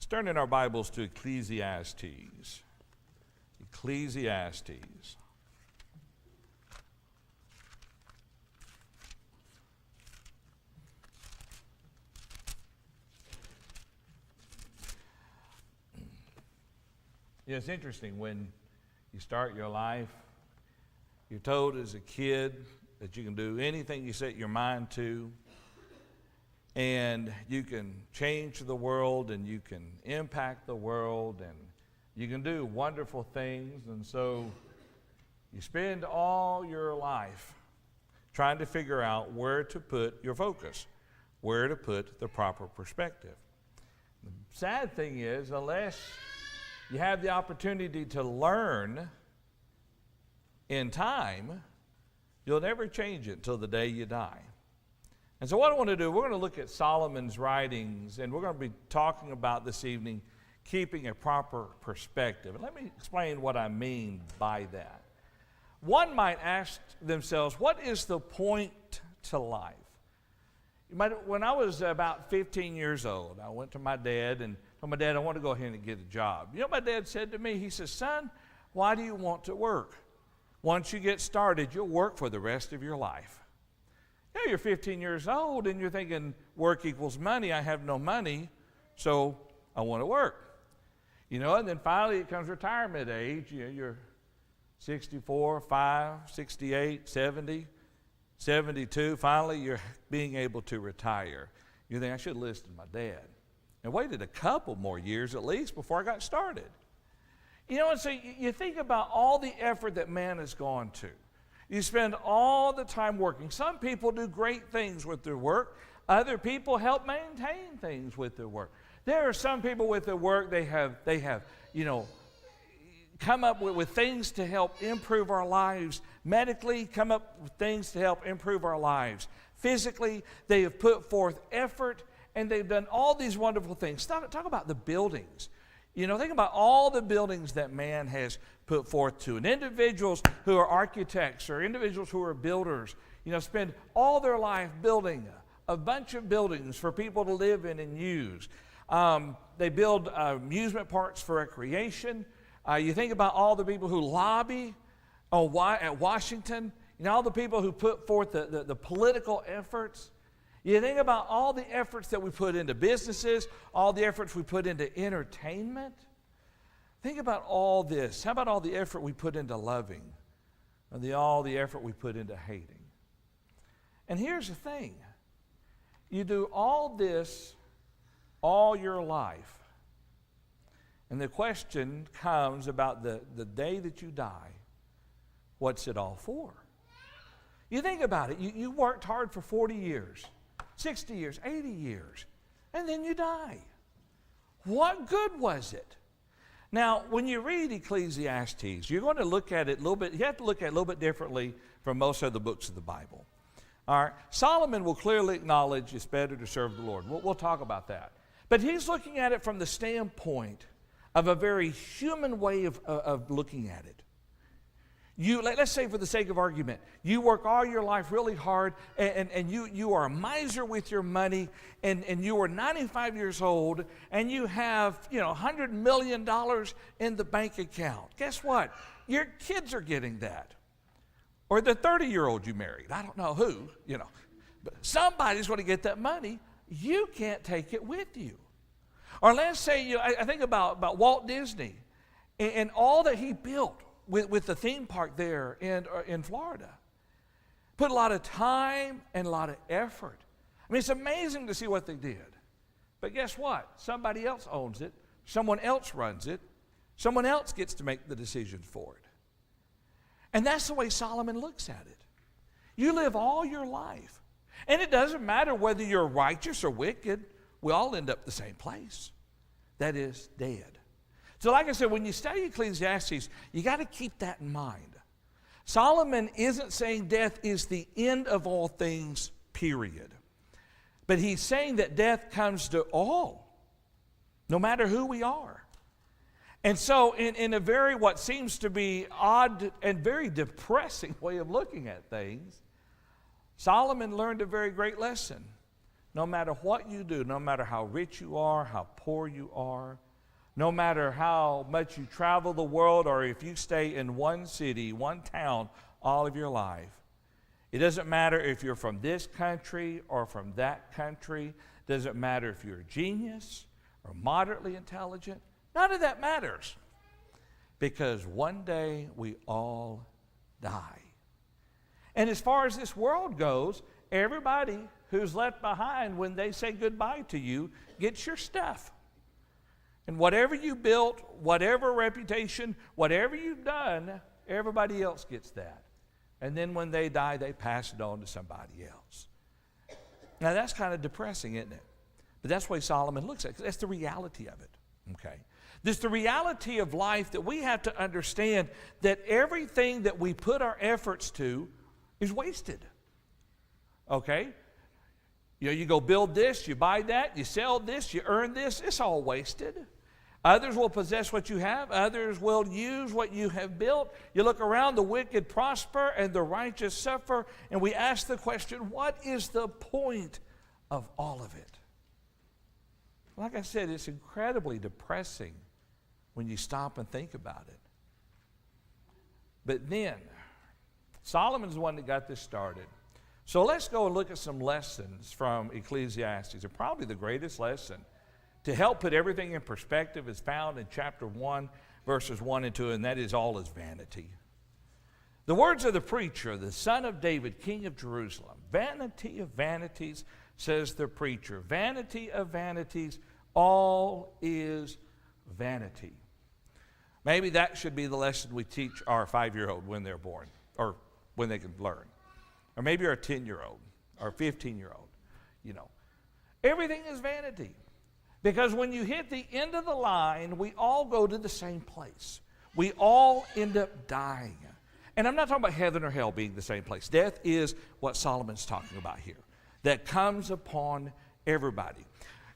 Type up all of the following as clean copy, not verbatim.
turn in our Bibles to Ecclesiastes. Ecclesiastes. It's interesting when you start your life, you're told as a kid that you can do anything you set your mind to, and you can change the world, and you can impact the world, and you can do wonderful things. And so you spend all your life trying to figure out where to put your focus, where to put the proper perspective. The sad thing is, unless you have the opportunity to learn in time, you'll never change it until the day you die. And so what I want to do, we're going to look at Solomon's writings, and we're going to be talking about this evening keeping a proper perspective. And let me explain what I mean by that. One might ask themselves, what is the point to life? When I was about 15 years old, I went to my dad and told my dad, I want to go ahead and get a job. You know what my dad said to me? He says, son, why do you want to work? Once you get started, you'll work for the rest of your life. You know, you're 15 years old and you're thinking work equals money. I have no money, so I want to work. You know, and then finally it comes retirement age. You know, you're 64, 5, 68, 70. 72, finally you're being able to retire. You think, I should have listened to my dad and waited a couple more years at least before I got started. You know, and so you think about all the effort that man has gone to. You spend all the time working. Some people do great things with their work. Other people help maintain things with their work. There are some people with their work, they have you know, come up with things to help improve our lives. Medically, come up with things to help improve our lives. Physically, they have put forth effort, and they've done all these wonderful things. Talk about the buildings. You know, think about all the buildings that man has put forth to. And individuals who are architects or individuals who are builders, you know, spend all their life building a bunch of buildings for people to live in and use. They build amusement parks for recreation. You think about all the people who lobby at Washington, you know, all the people who put forth the political efforts. You think about all the efforts that we put into businesses, all the efforts we put into entertainment. Think about all this. How about all the effort we put into loving, and all the effort we put into hating? And here's the thing. You do all this all your life. And the question comes about the day that you die, what's it all for? You think about it. You worked hard for 40 years, 60 years, 80 years, and then you die. What good was it? Now, when you read Ecclesiastes, you're going to look at it a little bit, you have to look at it a little bit differently from most of the books of the Bible. All right, Solomon will clearly acknowledge it's better to serve the Lord. We'll talk about that. But he's looking at it from the standpoint of a very human way of looking at it. Let's say for the sake of argument, you work all your life really hard, and you are a miser with your money, and you are 95 years old, and you have, you know, $100 million in the bank account. Guess what? Your kids are getting that. Or the 30-year-old you married. I don't know who, you know. But somebody's going to get that money. You can't take it with you. Or let's say, I think about Walt Disney and all that he built with the theme park there in Florida. Put a lot of time and a lot of effort. I mean, it's amazing to see what they did. But guess what? Somebody else owns it. Someone else runs it. Someone else gets to make the decisions for it. And that's the way Solomon looks at it. You live all your life. And it doesn't matter whether you're righteous or wicked. We all end up the same place. That is, dead. So like I said, when you study Ecclesiastes, you got to keep that in mind. Solomon isn't saying death is the end of all things, period. But he's saying that death comes to all, no matter who we are. And so in a very, what seems to be odd and very depressing way of looking at things, Solomon learned a very great lesson. no matter what you do, no matter how rich you are, how poor you are, no matter how much you travel the world, or if you stay in one city, one town all of your life, it doesn't matter if you're from this country or from that country. It doesn't matter if you're a genius or moderately intelligent. None of that matters. Because one day we all die. And as far as this world goes, everybody who's left behind when they say goodbye to you gets your stuff. And whatever you built, whatever reputation, whatever you've done, everybody else gets that. And then when they die, they pass it on to somebody else. Now that's kind of depressing, isn't it? But that's the way Solomon looks at it. That's the reality of it. Okay? This is the reality of life, that we have to understand that everything that we put our efforts to is wasted. Okay? You go build this, you buy that, you sell this, you earn this. It's all wasted. Others will possess what you have. Others will use what you have built. You look around, the wicked prosper and the righteous suffer. And we ask the question, what is the point of all of it? Like I said, it's incredibly depressing when you stop and think about it. But then, Solomon's the one that got this started. So let's go and look at some lessons from Ecclesiastes. And probably the greatest lesson to help put everything in perspective is found in chapter 1, verses 1 and 2, and that is all is vanity. The words of the preacher, the son of David, king of Jerusalem. Vanity of vanities, says the preacher. Vanity of vanities, all is vanity. Maybe that should be the lesson we teach our 5-year-old when they're born, or when they can learn. Or maybe our 10-year-old, or 15-year-old. Everything is vanity. Because when you hit the end of the line, we all go to the same place. We all end up dying. And I'm not talking about heaven or hell being the same place. Death is what Solomon's talking about here. That comes upon everybody.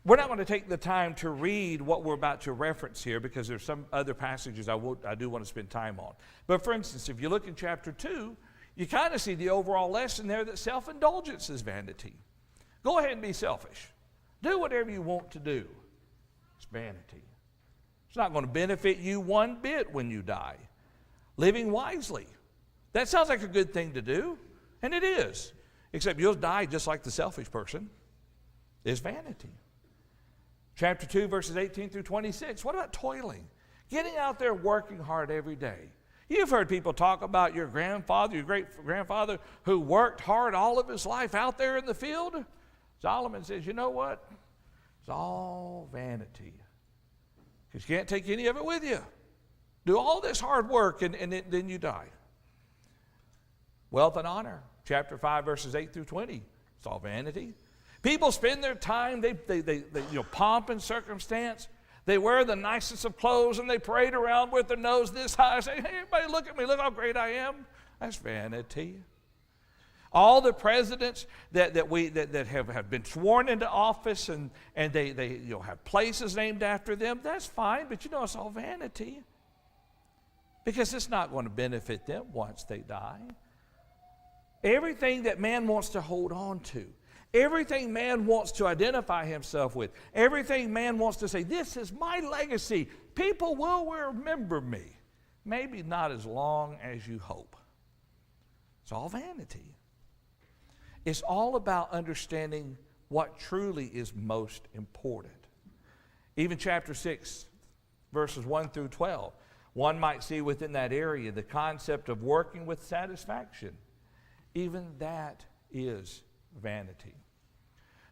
We're not going to take the time to read what we're about to reference here, because there's some other passages I do want to spend time on. But for instance, if you look in chapter 2, you kind of see the overall lesson there that self-indulgence is vanity. Go ahead and be selfish. Do whatever you want to do. It's vanity. It's not going to benefit you one bit when you die. Living wisely. That sounds like a good thing to do, and it is. Except you'll die just like the selfish person. It's vanity. Chapter 2, verses 18 through 26. What about toiling? Getting out there working hard every day. You've heard people talk about your grandfather, your great-grandfather, who worked hard all of his life out there in the field. Solomon says, you know what? It's all vanity. Because you can't take any of it with you. Do all this hard work and then you die. Wealth and honor. Chapter 5, verses 8 through 20. It's all vanity. People spend their time, they pomp and circumstance. They wear the nicest of clothes and they parade around with their nose this high, saying, hey, everybody look at me, look how great I am. That's vanity. All the presidents that have been sworn into office and they have places named after them, that's fine, but it's all vanity. Because it's not going to benefit them once they die. Everything that man wants to hold on to, everything man wants to identify himself with, everything man wants to say, this is my legacy, people will remember me. Maybe not as long as you hope. It's all vanity. It's all about understanding what truly is most important. Even chapter 6, verses 1 through 12, one might see within that area the concept of working with satisfaction. Even that is vanity.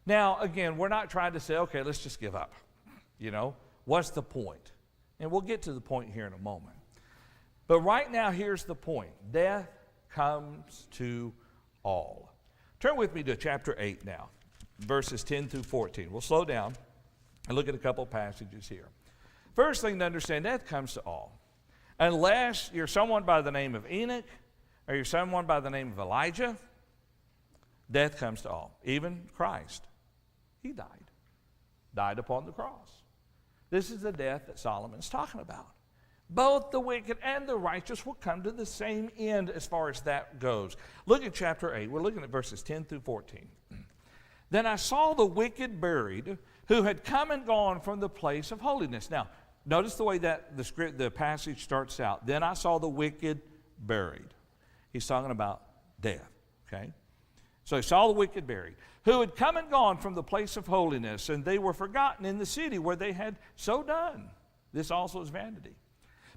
Now, again, we're not trying to say, okay, let's just give up. What's the point? And we'll get to the point here in a moment. But right now, here's the point. Death comes to all. Turn with me to chapter 8 now, verses 10 through 14. We'll slow down and look at a couple passages here. First thing to understand, death comes to all. Unless you're someone by the name of Enoch, or you're someone by the name of Elijah, death comes to all. Even Christ, he died upon the cross. This is the death that Solomon's talking about. Both the wicked and the righteous will come to the same end as far as that goes. Look at chapter 8. We're looking at verses 10 through 14. Then I saw the wicked buried, who had come and gone from the place of holiness. Now, notice the way that the passage starts out. Then I saw the wicked buried. He's talking about death, okay? So he saw the wicked buried, who had come and gone from the place of holiness, and they were forgotten in the city where they had so done. This also is vanity.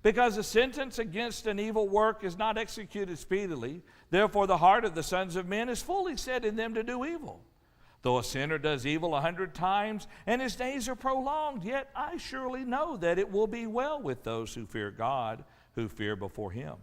Because the sentence against an evil work is not executed speedily, therefore the heart of the sons of men is fully set in them to do evil. Though a sinner does evil 100 times, and his days are prolonged, yet I surely know that it will be well with those who fear God, who fear before him.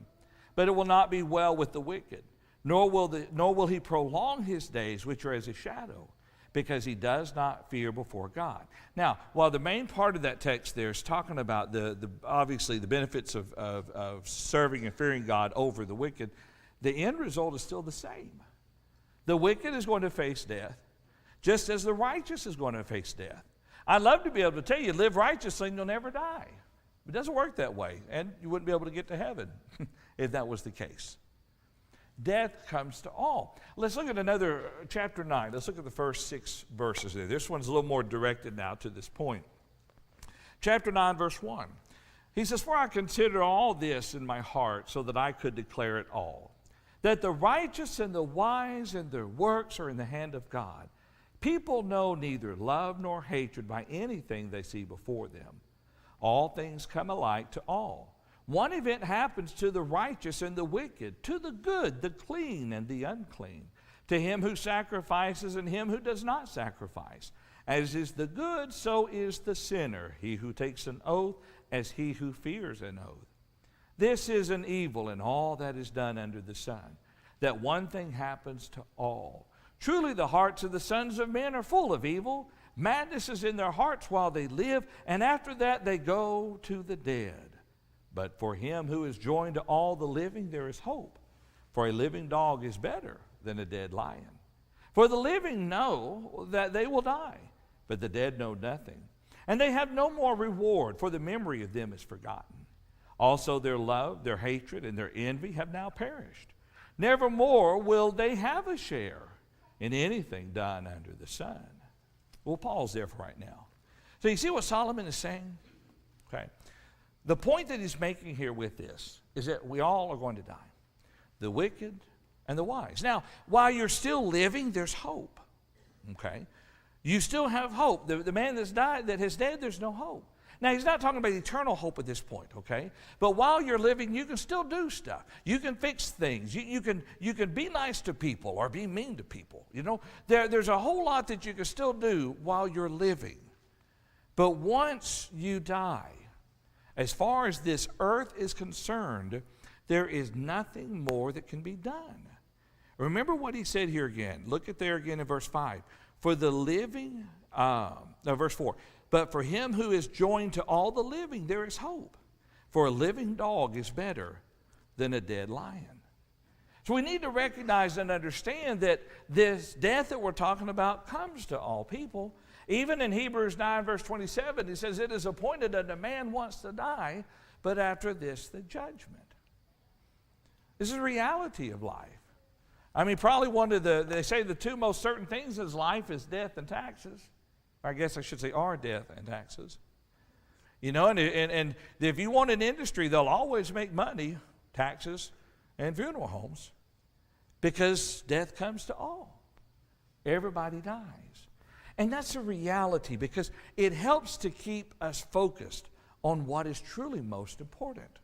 But it will not be well with the wicked, nor will he prolong his days, which are as a shadow, because he does not fear before God. Now, while the main part of that text there is talking about obviously the benefits of serving and fearing God over the wicked, the end result is still the same. The wicked is going to face death, just as the righteous is going to face death. I'd love to be able to tell you, live righteously and you'll never die. It doesn't work that way, and you wouldn't be able to get to heaven if that was the case. Death comes to all. Let's look at another, chapter 9. Let's look at the first 6 verses there. This one's a little more directed now to this point. Chapter 9, verse 1. He says, "For I consider all this in my heart, so that I could declare it all, that the righteous and the wise and their works are in the hand of God. People know neither love nor hatred by anything they see before them. All things come alike to all. One event happens to the righteous and the wicked, to the good, the clean, and the unclean, to him who sacrifices and him who does not sacrifice. As is the good, so is the sinner, he who takes an oath as he who fears an oath. This is an evil in all that is done under the sun, that one thing happens to all. Truly the hearts of the sons of men are full of evil. Madness is in their hearts while they live, and after that they go to the dead. But for him who is joined to all the living, there is hope. For a living dog is better than a dead lion. For the living know that they will die, but the dead know nothing. And they have no more reward, for the memory of them is forgotten. Also their love, their hatred, and their envy have now perished. Nevermore will they have a share in anything done under the sun." We'll pause there for right now. So you see what Solomon is saying? Okay. The point that he's making here with this is that we all are going to die, the wicked and the wise. Now, while you're still living, there's hope. Okay? You still have hope. The man that's died, that has dead, there's no hope. Now, he's not talking about eternal hope at this point, okay? But while you're living, you can still do stuff. You can fix things. You can be nice to people or be mean to people. You know, there's a whole lot that you can still do while you're living. But once you die, as far as this earth is concerned, there is nothing more that can be done. Remember what he said here again. Look at there again in verse 5. For the living, verse 4. But for him who is joined to all the living, there is hope. For a living dog is better than a dead lion. So we need to recognize and understand that this death that we're talking about comes to all people. Even in Hebrews 9, verse 27, he says, it is appointed that a man wants to die, but after this, the judgment. This is the reality of life. I mean, probably they say the two most certain things in life is death and taxes. I guess I should say are death and taxes. You know, and if you want an industry, they'll always make money, taxes and funeral homes, because death comes to all. Everybody dies. And that's a reality because it helps to keep us focused on what is truly most important.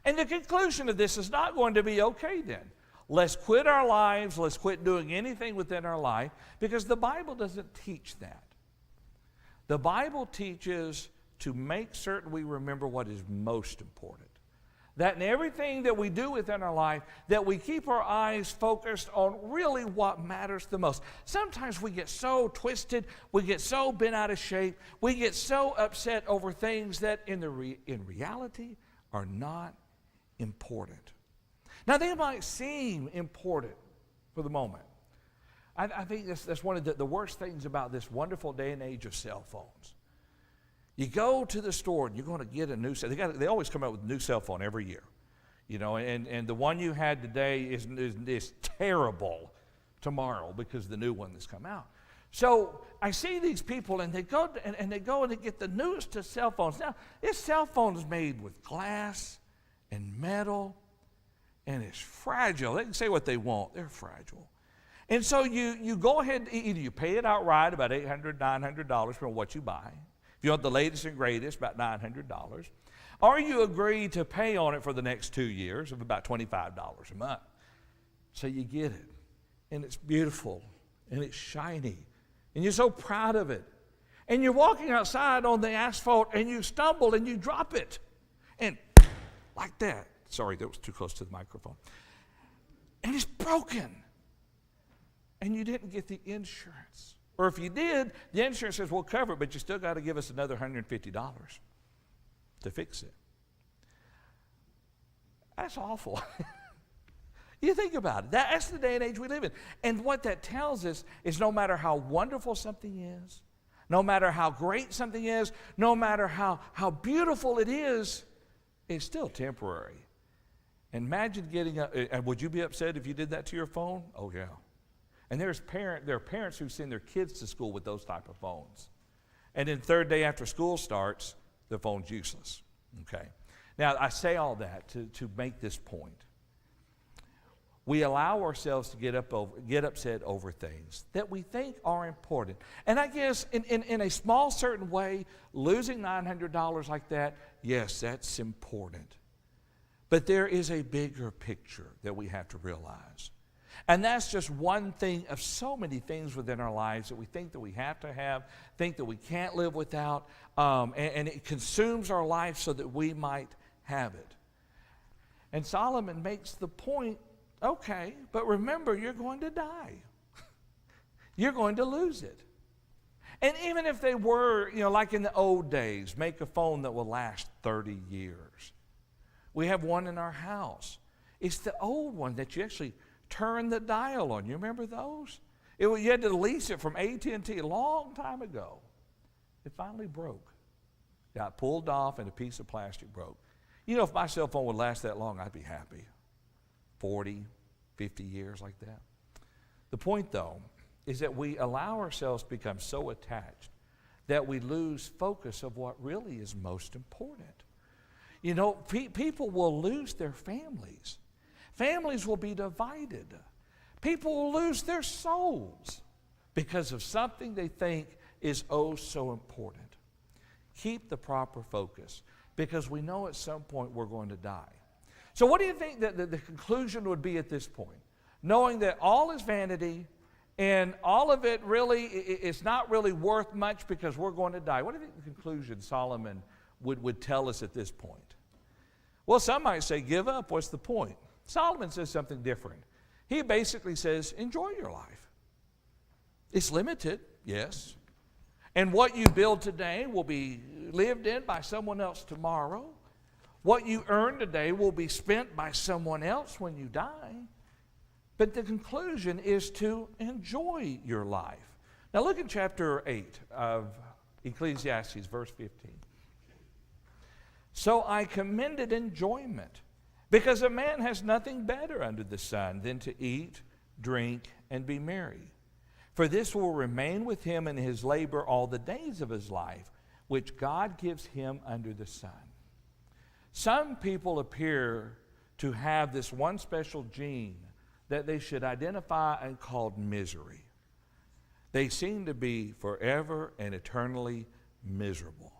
And the conclusion of this is not going to be, okay then, let's quit our lives, let's quit doing anything within our life, because the Bible doesn't teach that. The Bible teaches to make certain we remember what is most important. That in everything that we do within our life, that we keep our eyes focused on really what matters the most. Sometimes we get so twisted, we get so bent out of shape, we get so upset over things that in reality are not important. Now they might seem important for the moment. I think that's one of the worst things about this wonderful day and age of cell phones. You go to the store and you're going to get a new cell. They always come out with a new cell phone every year, you know. And the one you had today is terrible tomorrow because of the new one that's come out. So I see these people, and they go and they get the newest of cell phones. Now, this cell phone is made with glass and metal, and it's fragile. They can say what they want. They're fragile. And so you go ahead, either you pay it outright, about $800, $900 for what you buy. If you want the latest and greatest, about $900. Or you agree to pay on it for the next 2 years of about $25 a month. So you get it. And it's beautiful. And it's shiny. And you're so proud of it. And you're walking outside on the asphalt and you stumble and you drop it. And like that. Sorry, that was too close to the microphone. And it's broken. And you didn't get the insurance. Or if you did, the insurance says we'll cover it, but you still got to give us another $150 to fix it. That's awful. You think about it. That's the day and age we live in. And what that tells us is no matter how wonderful something is, no matter how great something is, no matter how beautiful it is, it's still temporary. And imagine getting and would you be upset if you did that to your phone? Oh, yeah. And there are parents who send their kids to school with those type of phones. And then third day after school starts, the phone's useless. Okay. Now, I say all that to make this point. We allow ourselves to get upset over things that we think are important. And I guess in a small certain way, losing $900 like that, yes, that's important. But there is a bigger picture that we have to realize. And that's just one thing of so many things within our lives that we think that we have to have, think that we can't live without, and it consumes our life so that we might have it. And Solomon makes the point, okay, but remember, you're going to die. You're going to lose it. And even if they were, like in the old days, make a phone that will last 30 years. We have one in our house. It's the old one that you actually turn the dial on. You remember those? You had to lease it from AT&T a long time ago. It finally broke. Got pulled off and a piece of plastic broke. If my cell phone would last that long, I'd be happy. 40, 50 years like that. The point, though, is that we allow ourselves to become so attached that we lose focus of what really is most important. People will lose their families. Families will be divided. People will lose their souls because of something they think is oh so important. Keep the proper focus because we know at some point we're going to die. So what do you think that the conclusion would be at this point? Knowing that all is vanity and all of it really is not really worth much because we're going to die. What do you think the conclusion Solomon would tell us at this point? Well, some might say, give up. What's the point? Solomon says something different. He basically says, enjoy your life. It's limited, yes. And what you build today will be lived in by someone else tomorrow. What you earn today will be spent by someone else when you die. But the conclusion is to enjoy your life. Now look at chapter 8 of Ecclesiastes, verse 15. So I commended enjoyment, because a man has nothing better under the sun than to eat, drink, and be merry. For this will remain with him in his labor all the days of his life, which God gives him under the sun. Some people appear to have this one special gene that they should identify and called misery. They seem to be forever and eternally miserable.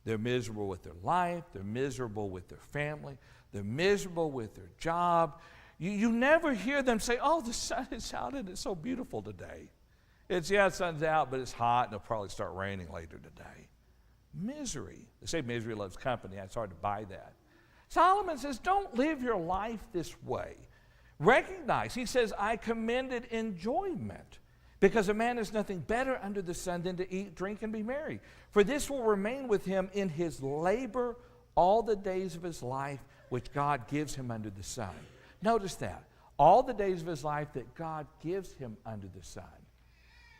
They're miserable with their life. They're miserable with their family. They're miserable with their job. You never hear them say, oh, the sun is out and it's so beautiful today. The sun's out, but it's hot and it'll probably start raining later today. Misery. They say misery loves company. It's hard to buy that. Solomon says, don't live your life this way. Recognize, he says, I commended enjoyment, because a man has nothing better under the sun than to eat, drink, and be merry. For this will remain with him in his labor all the days of his life, which God gives him under the sun. Notice that. All the days of his life that God gives him under the sun.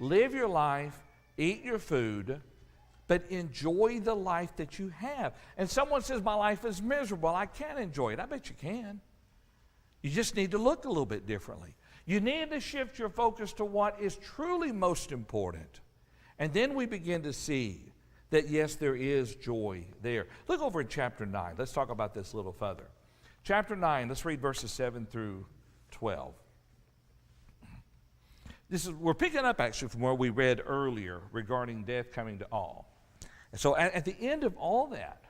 Live your life, eat your food, but enjoy the life that you have. And someone says, my life is miserable. I can't enjoy it. I bet you can. You just need to look a little bit differently. You need to shift your focus to what is truly most important. And then we begin to see that, yes, there is joy there. Look over in chapter 9. Let's talk about this a little further. Chapter 9, let's read verses 7 through 12. We're picking up actually from where we read earlier regarding death coming to all. And so at the end of all that,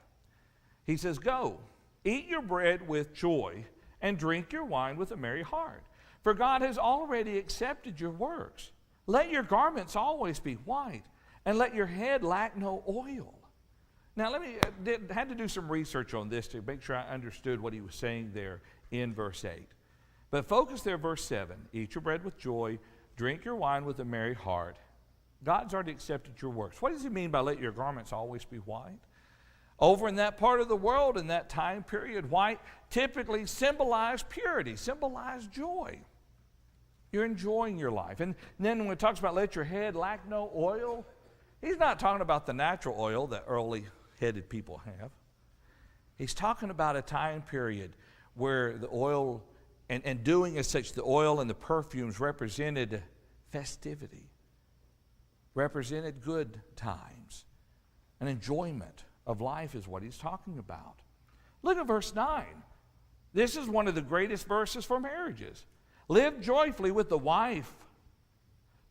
he says, "Go, eat your bread with joy and drink your wine with a merry heart. For God has already accepted your works. Let your garments always be white, and let your head lack no oil." Now, had to do some research on this to make sure I understood what he was saying there in verse 8. But focus there, verse 7. Eat your bread with joy, drink your wine with a merry heart. God's already accepted your works. What does he mean by let your garments always be white? Over in that part of the world, in that time period, white typically symbolized purity, symbolized joy. You're enjoying your life. And then when it talks about let your head lack no oil, he's not talking about the natural oil that early-headed people have. He's talking about a time period where the oil, and doing as such, the oil and the perfumes represented festivity, represented good times. An enjoyment of life is what he's talking about. Look at verse 9. This is one of the greatest verses for marriages. Live joyfully with the wife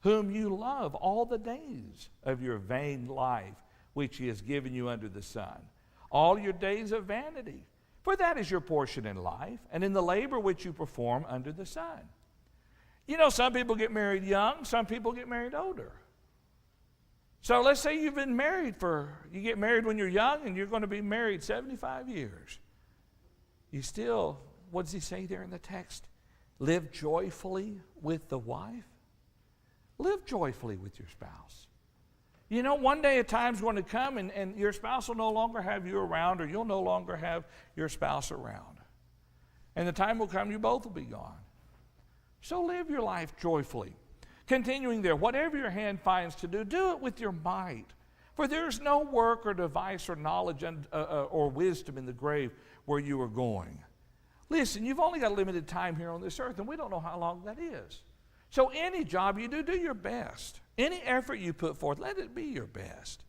whom you love all the days of your vain life, which he has given you under the sun. All your days of vanity, for that is your portion in life, and in the labor which you perform under the sun. You know, some people get married young, some people get married older. So let's say you've been married you get married when you're young, and you're going to be married 75 years. You still, what does he say there in the text? Live joyfully with the wife. Live joyfully with your spouse. You know, one day a time's going to come and your spouse will no longer have you around, or you'll no longer have your spouse around. And the time will come you both will be gone. So live your life joyfully. Continuing there, whatever your hand finds to do, do it with your might. For there is no work or device or knowledge or wisdom in the grave where you are going. Listen, you've only got a limited time here on this earth, and we don't know how long that is. So any job you do, do your best. Any effort you put forth, let it be your best.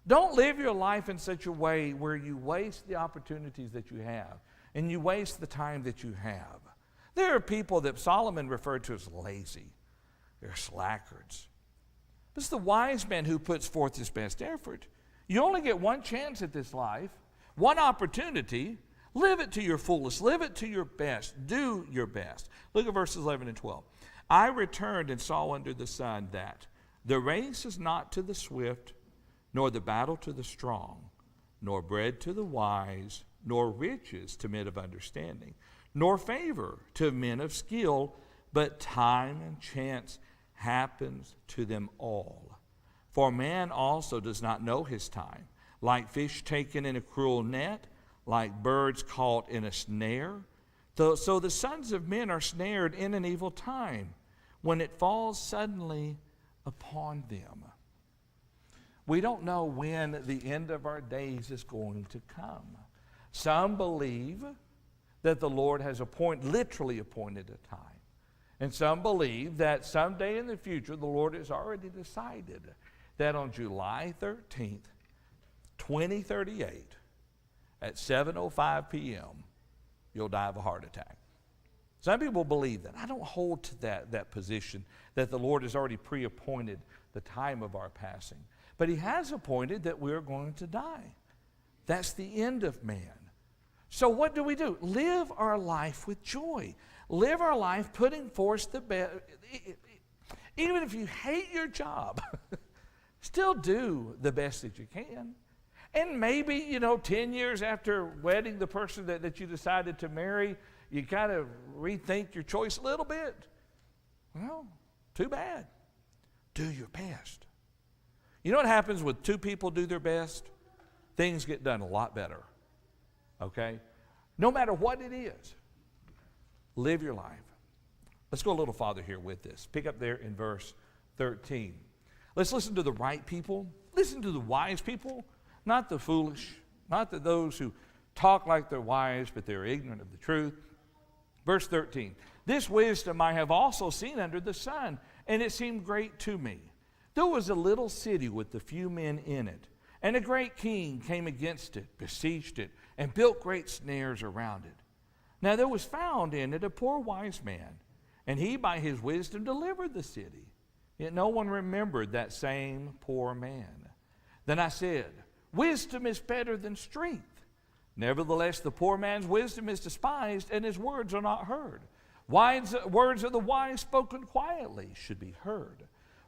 Don't live your life in such a way where you waste the opportunities that you have, and you waste the time that you have. There are people that Solomon referred to as lazy. They're slackards. It's the wise man who puts forth his best effort. You only get one chance at this life, one opportunity. Live it to your fullest. Live it to your best. Do your best. Look at verses 11 and 12. I returned and saw under the sun that the race is not to the swift, nor the battle to the strong, nor bread to the wise, nor riches to men of understanding, nor favor to men of skill, but time and chance happens to them all. For man also does not know his time. Like fish taken in a cruel net, like birds caught in a snare. So the sons of men are snared in an evil time, when it falls suddenly upon them. We don't know when the end of our days is going to come. Some believe that the Lord has literally appointed a time. And some believe that someday in the future, the Lord has already decided that on July 13th, 2038, at 7:05 p.m., you'll die of a heart attack. Some people believe that. I don't hold to that position, that the Lord has already pre-appointed the time of our passing. But he has appointed that we're going to die. That's the end of man. So what do? Live our life with joy. Live our life putting forth the best. Even if you hate your job, still do the best that you can. And maybe, 10 years after wedding the person that you decided to marry, you kind of rethink your choice a little bit. Well, too bad. Do your best. You know what happens when two people do their best? Things get done a lot better. Okay? No matter what it is, live your life. Let's go a little farther here with this. Pick up there in verse 13. Let's listen to the right people. Listen to the wise people. Not the foolish, not those who talk like they're wise, but they're ignorant of the truth. Verse 13, this wisdom I have also seen under the sun, and it seemed great to me. There was a little city with a few men in it, and a great king came against it, besieged it, and built great snares around it. Now there was found in it a poor wise man, and he by his wisdom delivered the city. Yet no one remembered that same poor man. Then I said, wisdom is better than strength. Nevertheless, the poor man's wisdom is despised, and his words are not heard. Words of the wise spoken quietly should be heard,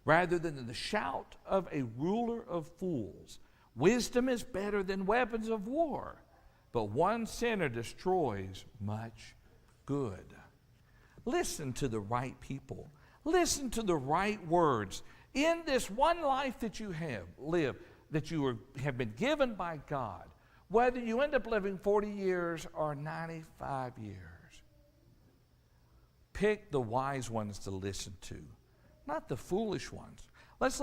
rather than the shout of a ruler of fools. Wisdom is better than weapons of war, but one sinner destroys much good. Listen to the right people. Listen to the right words. In this one life that you have lived, that you have been given by God, whether you end up living 40 years or 95 years, pick the wise ones to listen to, not the foolish ones. Let's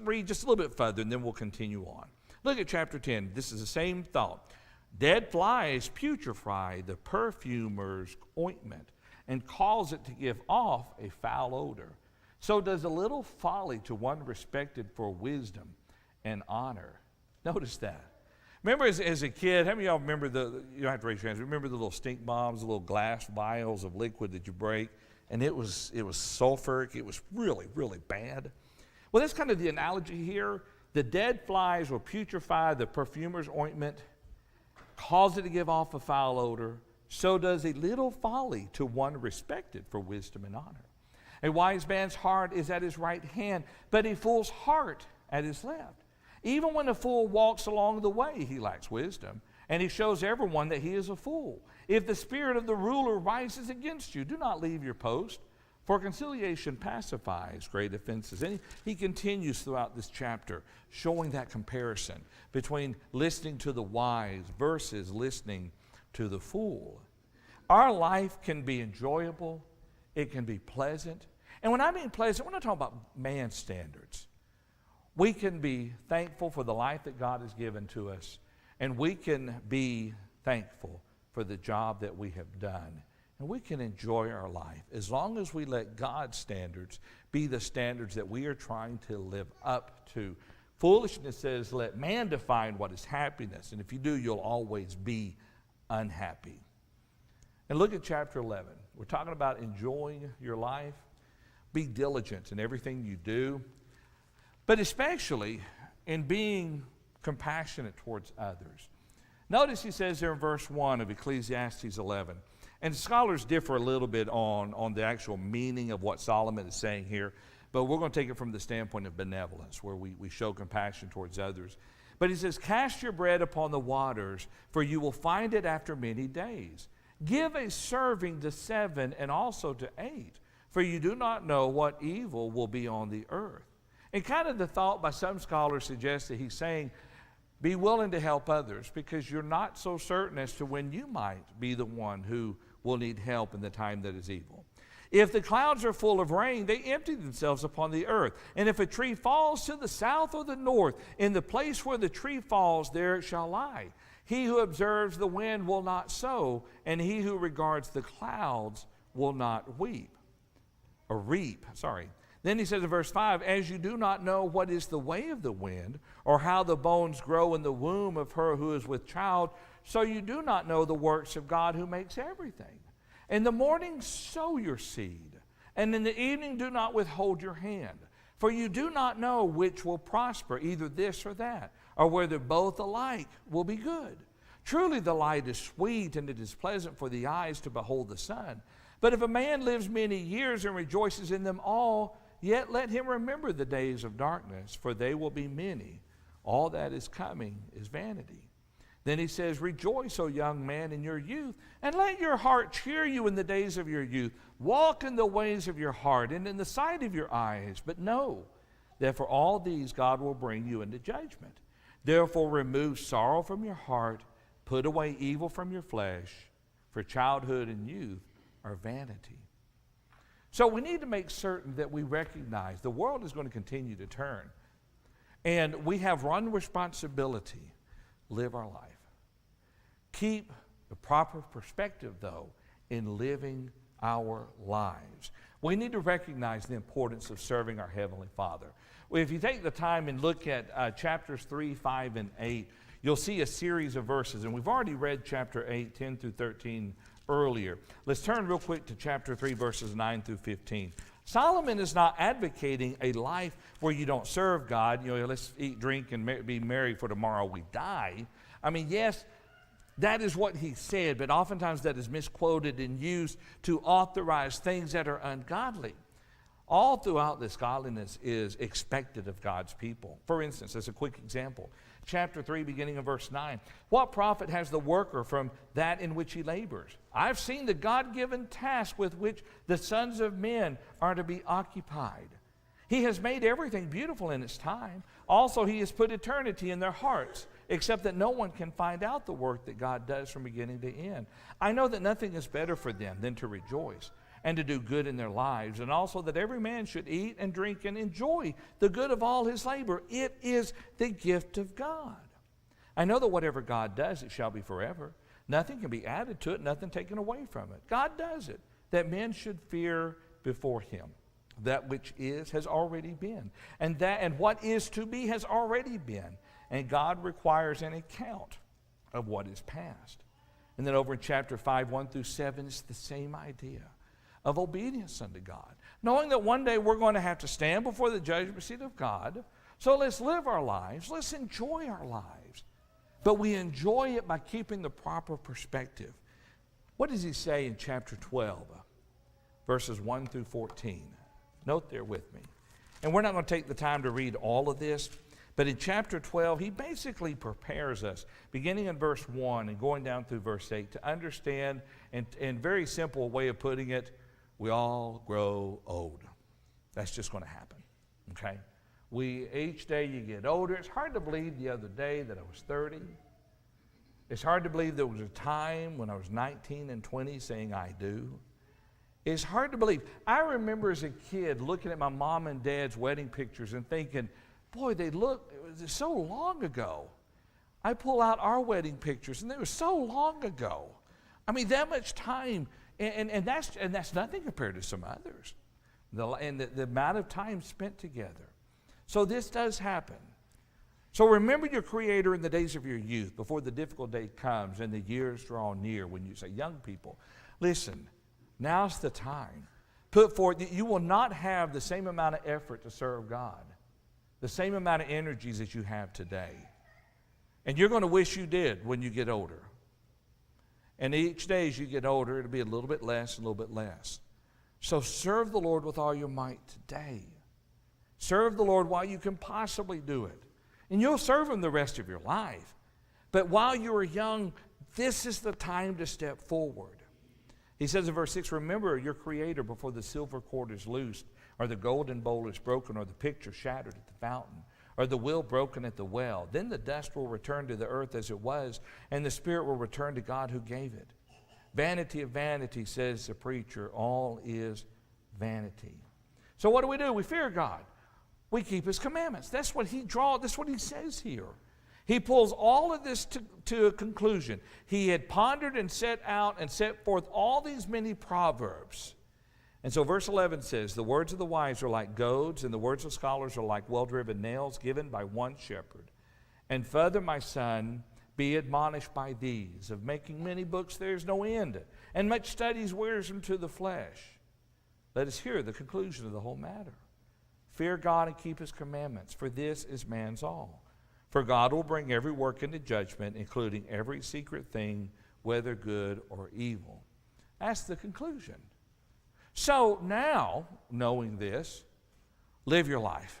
read just a little bit further, and then we'll continue on. Look at chapter 10. This is the same thought. Dead flies putrefy the perfumer's ointment and cause it to give off a foul odor. So does a little folly to one respected for wisdom and honor. Notice that. Remember as a kid, how many of y'all remember you don't have to raise your hands, remember the little stink bombs, the little glass vials of liquid that you break, and it was sulfuric, it was really, really bad. Well, that's kind of the analogy here. The dead flies will putrefy the perfumer's ointment, cause it to give off a foul odor. So does a little folly to one respected for wisdom and honor. A wise man's heart is at his right hand, but a fool's heart at his left. Even when a fool walks along the way, he lacks wisdom, and he shows everyone that he is a fool. If the spirit of the ruler rises against you, do not leave your post, for conciliation pacifies great offenses. And he continues throughout this chapter, showing that comparison between listening to the wise versus listening to the fool. Our life can be enjoyable. It can be pleasant. And when I mean pleasant, we're not talking about man's standards. We can be thankful for the life that God has given to us, and we can be thankful for the job that we have done. And we can enjoy our life as long as we let God's standards be the standards that we are trying to live up to. Foolishness says, let man define what is happiness, and if you do, you'll always be unhappy. And look at chapter 11. We're talking about enjoying your life. Be diligent in everything you do, but especially in being compassionate towards others. Notice he says there in verse 1 of Ecclesiastes 11, and scholars differ a little bit on the actual meaning of what Solomon is saying here, but we're going to take it from the standpoint of benevolence, where we show compassion towards others. But he says, cast your bread upon the waters, for you will find it after many days. Give a serving to 7 and also to 8, for you do not know what evil will be on the earth. And kind of the thought by some scholars suggests that he's saying, be willing to help others, because you're not so certain as to when you might be the one who will need help in the time that is evil. If the clouds are full of rain, they empty themselves upon the earth. And if a tree falls to the south or the north, in the place where the tree falls, there it shall lie. He who observes the wind will not sow, and he who regards the clouds will not reap. Then he says in verse 5, as you do not know what is the way of the wind, or how the bones grow in the womb of her who is with child, so you do not know the works of God who makes everything. In the morning sow your seed, and in the evening do not withhold your hand. For you do not know which will prosper, either this or that, or whether both alike will be good. Truly the light is sweet, and it is pleasant for the eyes to behold the sun. But if a man lives many years and rejoices in them all, yet let him remember the days of darkness, for they will be many. All that is coming is vanity. Then he says, rejoice, O young man, in your youth, and let your heart cheer you in the days of your youth. Walk in the ways of your heart and in the sight of your eyes. But know that for all these God will bring you into judgment. Therefore remove sorrow from your heart, put away evil from your flesh, for childhood and youth are vanity. So we need to make certain that we recognize the world is going to continue to turn. And we have one responsibility: live our life. Keep the proper perspective, though, in living our lives. We need to recognize the importance of serving our Heavenly Father. Well, if you take the time and look at chapters 3, 5, and 8, you'll see a series of verses. And we've already read chapter 8, 10 through 13 earlier. Let's turn real quick to chapter 3, verses 9 through 15. Solomon is not advocating a life where you don't serve God. You know, let's eat, drink, and be merry, for tomorrow we die. I mean, yes, that is what he said, but oftentimes that is misquoted and used to authorize things that are ungodly. All throughout this, godliness is expected of God's people. For instance, as a quick example, chapter 3, beginning of verse 9. What profit has the worker from that in which he labors? I've seen the God-given task with which the sons of men are to be occupied. He has made everything beautiful in its time. Also, he has put eternity in their hearts, except that no one can find out the work that God does from beginning to end. I know that nothing is better for them than to rejoice and to do good in their lives, and also that every man should eat and drink and enjoy the good of all his labor. It is the gift of God. I know that whatever God does, it shall be forever. Nothing can be added to it, nothing taken away from it. God does it, that men should fear before him. That which is has already been, and what is to be has already been. And God requires an account of what is past. And then over in chapter 5, 1 through 7, it's the same idea of obedience unto God. Knowing that one day we're going to have to stand before the judgment seat of God. So let's live our lives. Let's enjoy our lives. But we enjoy it by keeping the proper perspective. What does he say in chapter 12, verses 1 through 14? Note there with me. And we're not going to take the time to read all of this, but in chapter 12, he basically prepares us, beginning in verse 1 and going down through verse 8, to understand, and very simple way of putting it, we all grow old. That's just going to happen, okay? Each day you get older. It's hard to believe the other day that I was 30. It's hard to believe there was a time when I was 19 and 20 saying I do. It's hard to believe. I remember as a kid looking at my mom and dad's wedding pictures and thinking, boy, it was so long ago. I pull out our wedding pictures, and they were so long ago. I mean, that much time, and that's nothing compared to some others. The amount of time spent together. So this does happen. So remember your Creator in the days of your youth, before the difficult day comes and the years draw near. When you say, young people, listen, now's the time. Put forth, you will not have the same amount of effort to serve God, the same amount of energies that you have today. And you're going to wish you did when you get older. And each day as you get older, it'll be a little bit less, a little bit less. So serve the Lord with all your might today. Serve the Lord while you can possibly do it. And you'll serve Him the rest of your life. But while you are young, this is the time to step forward. He says in verse 6, remember your Creator before the silver cord is loosed, or the golden bowl is broken, or the pitcher shattered at the fountain, or the wheel broken at the well. Then the dust will return to the earth as it was, and the spirit will return to God who gave it. Vanity of vanity, says the preacher, all is vanity. So what do? We fear God. We keep His commandments. That's what that's what he says here. He pulls all of this to a conclusion. He had pondered and set out and set forth all these many proverbs. And so verse 11 says, the words of the wise are like goads, and the words of scholars are like well-driven nails given by one shepherd. And further, my son, be admonished by these. Of making many books there is no end, and much studies wearisome to the flesh. Let us hear the conclusion of the whole matter. Fear God and keep His commandments, for this is man's all. For God will bring every work into judgment, including every secret thing, whether good or evil. That's the conclusion. So now, knowing this, live your life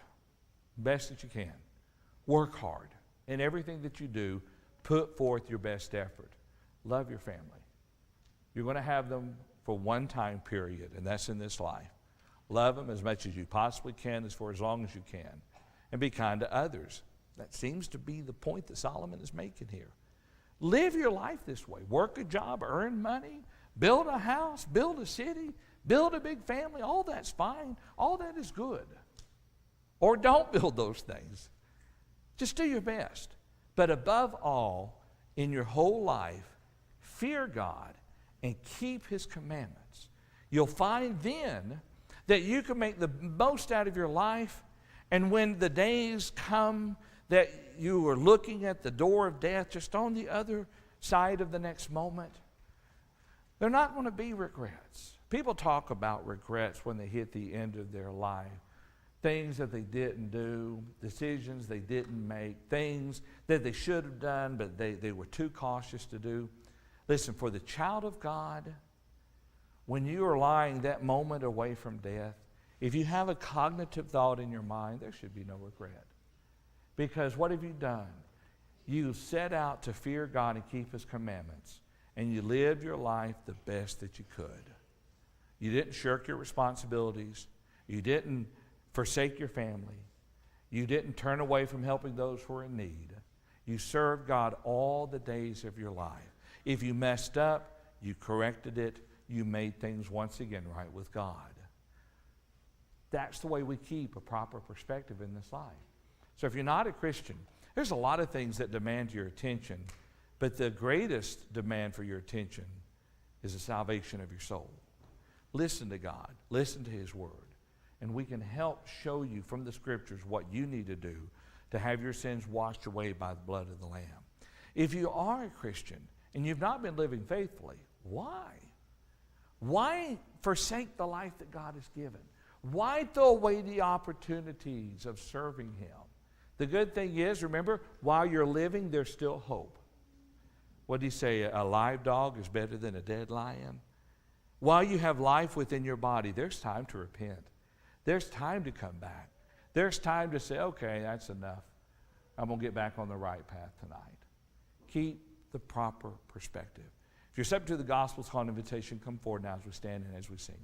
best that you can. Work hard. In everything that you do, put forth your best effort. Love your family. You're going to have them for one time period, and that's in this life. Love them as much as you possibly can, for as long as you can. And be kind to others. That seems to be the point that Solomon is making here. Live your life this way. Work a job, earn money, build a house, build a city, build a big family. All that's fine. All that is good. Or don't build those things. Just do your best. But above all, in your whole life, fear God and keep His commandments, you'll find then that you can make the most out of your life. And when the days come that you are looking at the door of death, just on the other side of the next moment, they're not going to be regrets. People talk about regrets when they hit the end of their life. Things that they didn't do, decisions they didn't make, things that they should have done but they were too cautious to do. Listen, for the child of God, when you are lying that moment away from death, if you have a cognitive thought in your mind, there should be no regret. Because what have you done? You set out to fear God and keep His commandments, and you lived your life the best that you could. You didn't shirk your responsibilities. You didn't forsake your family. You didn't turn away from helping those who are in need. You served God all the days of your life. If you messed up, you corrected it. You made things once again right with God. That's the way we keep a proper perspective in this life. So if you're not a Christian, there's a lot of things that demand your attention, but the greatest demand for your attention is the salvation of your soul. Listen to God. Listen to His Word. And we can help show you from the Scriptures what you need to do to have your sins washed away by the blood of the Lamb. If you are a Christian and you've not been living faithfully, why? Why forsake the life that God has given? Why throw away the opportunities of serving Him? The good thing is, remember, while you're living, there's still hope. What did He say? A live dog is better than a dead lion. While you have life within your body, there's time to repent. There's time to come back. There's time to say, okay, that's enough. I'm going to get back on the right path tonight. Keep the proper perspective. If you're subject to the gospel's call and invitation, come forward now as we stand and as we sing.